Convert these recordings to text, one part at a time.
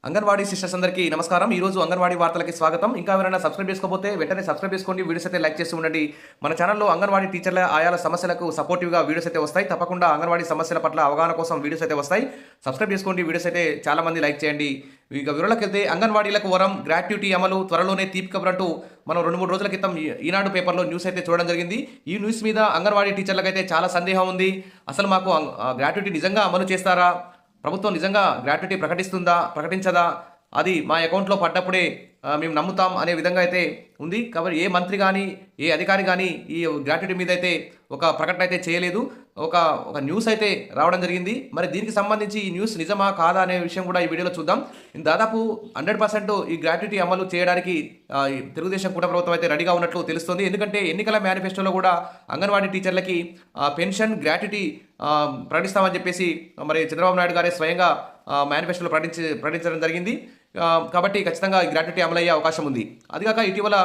Anganwadi sisters అందరికీ నమస్కారం. ఈ రోజు అంగన్వాడీ వార్తలకి స్వాగతం. ఇంకా ఎవరైనా సబ్స్క్రైబ్ చేసుకోకపోతే వెంటనే సబ్స్క్రైబ్ చేసుకోండి. వీడియోస్ అయితే లైక్ చేస్తూ ఉండండి. మన ఛానల్లో అంగన్వాడీ టీచర్ల ఆయాల సమస్యలకు సపోర్టివ్గా వీడియోస్ అయితే వస్తాయి. తప్పకుండా అంగన్వాడీ సమస్యల పట్ల అవగాహన కోసం వీడియోస్ అయితే వస్తాయి. సబ్స్క్రైబ్ చేసుకోండి. వీడియోస్ అయితే చాలా మంది లైక్ చేయండి. ఇక వివరాలకెళ్తే అంగన్వాడీలకు వరం గ్రాట్యుటీ అమలు త్వరలోనే తీపి కబురంటూ మనం 2-3 రోజుల క్రితం ఈనాడు పేపర్లో న్యూస్ అయితే చూడడం జరిగింది. ఈ న్యూస్ మీద అంగన్వాడీ టీచర్లకైతే చాలా సందేహం ఉంది. అసలు మాకు గ్రాట్యుటీ నిజంగా అమలు చేస్తారా? ప్రభుత్వం నిజంగా గ్రాట్యుటీ ప్రకటిస్తుందా, ప్రకటించదా? అది మా అకౌంట్లో పడ్డప్పుడే మేము నమ్ముతాం అనే విధంగా అయితే ఉంది. కాబట్టి ఏ మంత్రి కానీ, ఏ అధికారి కానీ ఈ గ్రాట్యుటీ మీద అయితే ఒక ప్రకటన అయితే చేయలేదు. ఒక ఒక న్యూస్ అయితే రావడం జరిగింది. మరి దీనికి సంబంధించి ఈ న్యూస్ నిజమా కాదా అనే విషయం కూడా ఈ వీడియోలో చూద్దాం. దాదాపు 100% ఈ గ్రాట్యుటీ అమలు చేయడానికి ఈ తెలుగుదేశం కూటమి ప్రభుత్వం అయితే రెడీగా ఉన్నట్లు తెలుస్తుంది. ఎందుకంటే ఎన్నికల మేనిఫెస్టోలో కూడా అంగన్వాడీ టీచర్లకి పెన్షన్ గ్రాట్యుటీ ప్రకటిస్తామని చెప్పేసి మరి చంద్రబాబు నాయుడు గారే స్వయంగా మేనిఫెస్టోలో ప్రకటించడం జరిగింది. కాబట్టి ఖచ్చితంగా ఈ గ్రాట్యుటీ అమలయ్యే అవకాశం ఉంది. అదిగాక ఇటీవల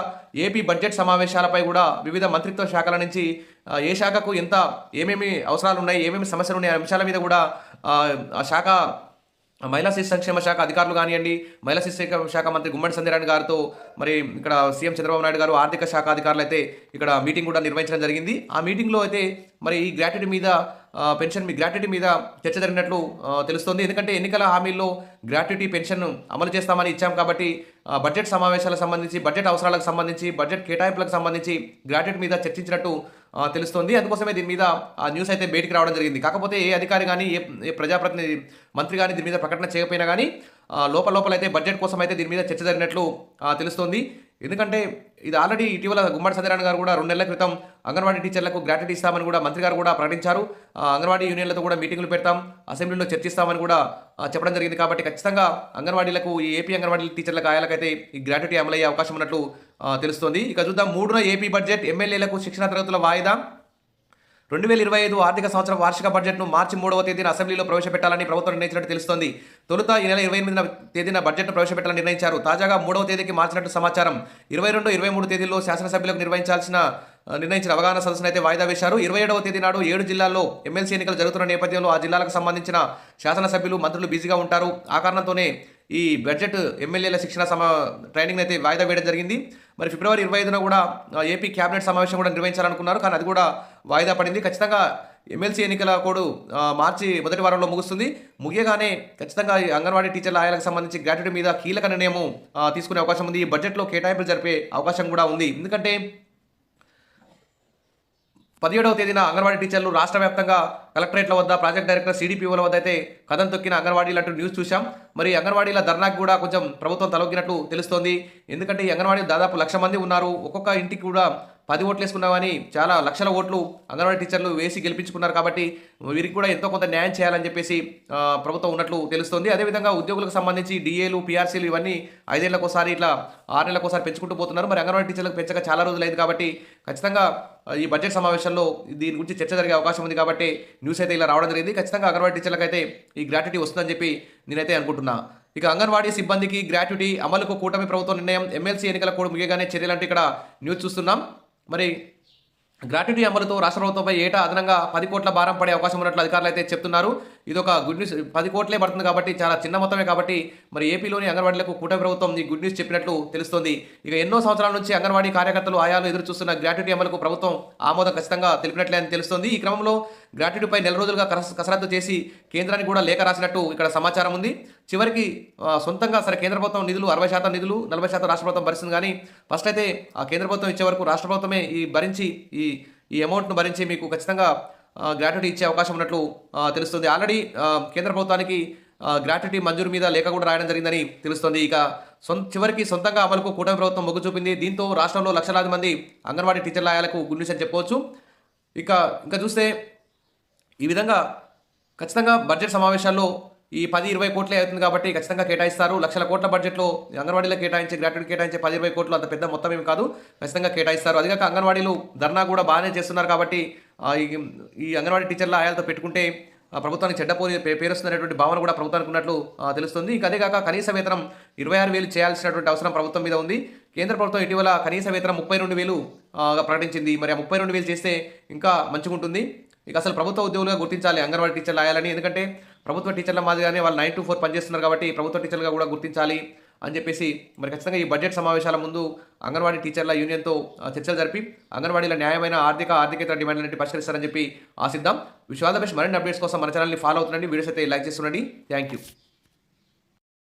ఏపీ బడ్జెట్ సమావేశాలపై కూడా వివిధ మంత్రిత్వ శాఖల నుంచి ఏ శాఖకు ఎంత ఏమేమి అవసరాలు ఉన్నాయి, ఏమేమి సమస్యలు ఉన్నాయి అనే అంశాల మీద కూడా ఆ శాఖ మహిళా శిశు సంక్షేమ శాఖ అధికారులు కానివ్వండి, మహిళా శిశు శాఖ మంత్రి గుమ్మడి సంధ్యారాణి గారితో మరి ఇక్కడ సీఎం చంద్రబాబు నాయుడు గారు ఆర్థిక శాఖ అధికారులు అయితే ఇక్కడ మీటింగ్ కూడా నిర్వహించడం జరిగింది. ఆ మీటింగ్లో అయితే మరి ఈ గ్రాట్యుటీ మీద పెన్షన్ గ్రాట్యుటీ మీద చర్చ జరిగినట్లు తెలుస్తుంది. ఎందుకంటే ఎన్నికల హామీల్లో గ్రాట్యుటీ పెన్షన్ అమలు చేస్తామని ఇచ్చాం కాబట్టి బడ్జెట్ సమావేశాలకు సంబంధించి, బడ్జెట్ అవసరాలకు సంబంధించి, బడ్జెట్ కేటాయింపులకు సంబంధించి గ్రాట్యుటీ మీద చర్చించినట్టు తెలుస్తుంది. అందుకోసమే దీని మీద ఆ న్యూస్ అయితే బయటికి రావడం జరిగింది. కాకపోతే ఏ అధికారి కానీ, ఏ ప్రజాప్రతినిధి మంత్రి కానీ దీని మీద ప్రకటన చేయకపోయినా కానీ లోపలైతే బడ్జెట్ కోసం అయితే దీని మీద చర్చ జరిగినట్లు తెలుస్తుంది. ఎందుకంటే ఇది ఆల్రెడీ ఇటీవల గుమ్మడి సంధ్యారాణి గారు కూడా 2 నెలల క్రితం అంగన్వాడీ టీచర్లకు గ్రాట్యుటీ ఇస్తామని కూడా మంత్రి గారు కూడా ప్రకటించారు. అంగన్వాడీ యూనియన్లతో కూడా మీటింగులు పెడతాం, అసెంబ్లీలో చర్చిస్తామని కూడా చెప్పడం జరిగింది. కాబట్టి ఖచ్చితంగా అంగన్వాడీలకు, ఈ ఏపీ అంగన్వాడీ టీచర్లకు ఆయాలకైతే ఈ గ్రాట్యుటీ అమలయ్యే అవకాశం ఉన్నట్లు తెలుస్తోంది. ఇక చూద్దాం. 3వ ఏపీ బడ్జెట్ ఎమ్మెల్యేలకు శిక్షణ తరగతుల వాయిదా. 2025 ఆర్థిక సంవత్సరం వార్షిక బడ్జెట్ను మార్చి 3వ తేదీన అసెంబ్లీలో ప్రవేశపెట్టాలని ప్రభుత్వం నిర్ణయించినట్టు తెలుస్తోంది. తొలుత ఈ నెల 28వ తేదీన బడ్జెట్ను ప్రవేశపెట్టాలని నిర్ణయించారు. తాజాగా 3వ తేదీకి మార్చినట్టు సమాచారం. 22, 23 తేదీల్లో శాసనసభ్యులకు నిర్ణయించిన అవగాహన సదస్సును అయితే వాయిదా వేశారు. 27వ తేదీ నాడు 7 జిల్లాల్లో ఎమ్మెల్సీ ఎన్నికలు జరుగుతున్న నేపథ్యంలో ఆ జిల్లాలకు సంబంధించిన శాసనసభ్యులు, మంత్రులు బిజీగా ఉంటారు. ఆ కారణంతోనే ఈ బడ్జెట్ ఎమ్మెల్యేల శిక్షణ ట్రైనింగ్ అయితే వాయిదా వేయడం జరిగింది. మరి ఫిబ్రవరి 25న కూడా ఏపీ క్యాబినెట్ సమావేశం కూడా నిర్వహించాలనుకున్నారు, కానీ అది కూడా వాయిదా పడింది. ఖచ్చితంగా ఎమ్మెల్సీ ఎన్నికల కోడ్ మార్చి మొదటి వారంలో ముగుస్తుంది. ముగియగానే ఖచ్చితంగా ఈ అంగన్వాడీ టీచర్ల ఆయాలకు సంబంధించి గ్రాట్యుటీ మీద కీలక నిర్ణయం తీసుకునే అవకాశం ఉంది. ఈ బడ్జెట్లో కేటాయింపులు జరిపే అవకాశం కూడా ఉంది. ఎందుకంటే 17వ తేదీన అంగన్వాడీ టీచర్లు రాష్ట్ర వ్యాప్తంగా కలెక్టరేట్ల వద్ద, ప్రాజెక్ట్ డైరెక్టర్, సిడిపిఓల వద్ద అయితే కథం తొక్కిన అంగన్వాడీలు అంటూ న్యూస్ చూశాం. మరి అంగన్వాడీల ధర్నాకు కూడా కొంచెం ప్రభుత్వం తలొగ్గినట్టు తెలుస్తోంది. ఎందుకంటే ఈ అంగన్వాడీ దాదాపు 1,00,000 మంది ఉన్నారు. ఒక్కొక్క ఇంటికి కూడా 10 ఓట్లు వేసుకున్నామని చాలా లక్షల ఓట్లు అంగన్వాడీ టీచర్లు వేసి గెలిపించుకున్నారు. కాబట్టి వీరికి కూడా ఎంతో కొంత న్యాయం చేయాలని చెప్పేసి ప్రభుత్వం ఉన్నట్లు తెలుస్తోంది. అదేవిధంగా ఉద్యోగులకు సంబంధించి డిఏలు, పిఆర్సీలు ఇవన్నీ 5 ఏళ్లకోసారి, ఇట్లా 6 నెలలకోసారి పెంచుకుంటూ పోతున్నారు. మరి అంగన్వాడీ టీచర్లకు పెంచక చాలా రోజులైంది. కాబట్టి ఖచ్చితంగా ఈ బడ్జెట్ సమావేశంలో దీని గురించి చర్చ జరిగే అవకాశం ఉంది. కాబట్టి న్యూస్ అయితే ఇలా రావడం జరిగింది. ఖచ్చితంగా అంగన్వాడీ టీచర్లకు అయితే ఈ గ్రాట్యుటీ వస్తుందని చెప్పి నేనైతే అనుకుంటున్నా. ఇక అంగన్వాడీ సిబ్బందికి గ్రాట్యుటీ అమలుకు కూటమి ప్రభుత్వం నిర్ణయం. ఎమ్మెల్సీ ఎన్నికల కోడ్ ముగియగానే చర్యలంటూ ఇక్కడ న్యూస్ చూస్తున్నాం. మరి గ్రాట్యుటీ అమలుతో రాష్ట్ర ప్రభుత్వంపై ఏటా అదనంగా 10 కోట్ల భారం పడే అవకాశం ఉన్నట్లు అధికారులు అయితే చెప్తున్నారు. ఇది ఒక గుడ్ న్యూస్. 10 కోట్లే పడుతుంది కాబట్టి చాలా చిన్న మొత్తమే. కాబట్టి మరి ఏపీలోని అంగన్వాడీలకు కూటమి ప్రభుత్వం ఈ గుడ్ న్యూస్ చెప్పినట్లు తెలుస్తోంది. ఇక ఎన్నో సంవత్సరాల నుంచి అంగన్వాడీ కార్యకర్తలు, ఆయాలు ఎదురు చూస్తున్న గ్రాట్యుటీ అమలుకు ప్రభుత్వం ఆమోదం ఖచ్చితంగా తెలిపినట్లే అని తెలుస్తోంది. ఈ క్రమంలో గ్రాట్యుటీపై నెల రోజులుగా కసరత్తు చేసి కేంద్రానికి కూడా లేఖ రాసినట్టు ఇక్కడ సమాచారం ఉంది. చివరికి సొంతంగా సరే కేంద్ర ప్రభుత్వం నిధులు 60% నిధులు, 40% రాష్ట్ర ప్రభుత్వం భరిస్తుంది. కానీ ఫస్ట్ అయితే ఆ కేంద్ర ప్రభుత్వం ఇచ్చే వరకు రాష్ట్ర ప్రభుత్వమే ఈ అమౌంట్ను భరించి మీకు ఖచ్చితంగా గ్రాట్యుటీ ఇచ్చే అవకాశం ఉన్నట్లు తెలుస్తుంది. ఆల్రెడీ కేంద్ర ప్రభుత్వానికి గ్రాట్యుటీ మంజూరు మీద లేఖ కూడా రాయడం జరిగిందని తెలుస్తుంది. ఇక చివరికి సొంతంగా అమలుకు కూటమి ప్రభుత్వం మొగ్గు చూపింది. దీంతో రాష్ట్రంలో లక్షలాది మంది అంగన్వాడీ టీచర్ల ఆయాలకు గుడ్ న్యూస్ అని చెప్పవచ్చు. ఇంకా చూస్తే ఈ విధంగా ఖచ్చితంగా బడ్జెట్ సమావేశాల్లో ఈ 10-20 కోట్లే అవుతుంది కాబట్టి ఖచ్చితంగా కేటాయిస్తారు. లక్షల కోట్ల బడ్జెట్లో అంగన్వాడీలకు కేటాయించే, గ్రాట్యుటీ కేటాయించే 10-20 కోట్లు అంత పెద్ద మొత్తం ఏమి కాదు. ఖచ్చితంగా కేటాయిస్తారు. అదిగాక అంగన్వాడీలు ధర్నా కూడా బాగానే చేస్తున్నారు. కాబట్టి ఈ అంగన్వాడీ టీచర్ల ఆయాలతో పెట్టుకుంటే ప్రభుత్వానికి చెడ్డ పేరు వస్తుందనేటువంటి భావన కూడా ప్రభుత్వానికి ఉన్నట్లు తెలుస్తుంది. ఇంకా అదేగాక కనీస వేతనం 26,000 చేయాల్సినటువంటి అవసరం ప్రభుత్వం మీద ఉంది. కేంద్ర ప్రభుత్వం ఇటీవల కనీస వేతనం 32,000 ప్రకటించింది. మరి ఆ 32,000 చేస్తే ఇంకా మంచిగా ఉంటుంది. ఇక అసలు ప్రభుత్వ ఉద్యోగులుగా గుర్తించాలి అంగన్వాడీ టీచర్లు ఆయాలని. ఎందుకంటే ప్రభుత్వ టీచర్ల మాదిరిగానే వాళ్ళు 9 to 4 పనిచేస్తున్నారు కాబట్టి ప్రభుత్వ టీచర్లుగా కూడా గుర్తించాలి అని చెప్పేసి మరి ఖచ్చితంగా ఈ బడ్జెట్ సమావేశాల ముందు అంగన్వాడీ టీచర్ల యూనియన్తో చర్చలు జరిపి అంగన్వాడీల న్యాయమైన ఆర్థికేతర డిమాండ్లన్నింటి పరిష్కరిస్తారని చెప్పి ఆశిద్దాం. Wish all the best. మరిన్ని అప్డేట్స్ కోసం మన ఛానల్ని ఫాలో అవుతుండండి. వీడియోస్ అయితే లైక్ చేస్తుండండి. Thank you.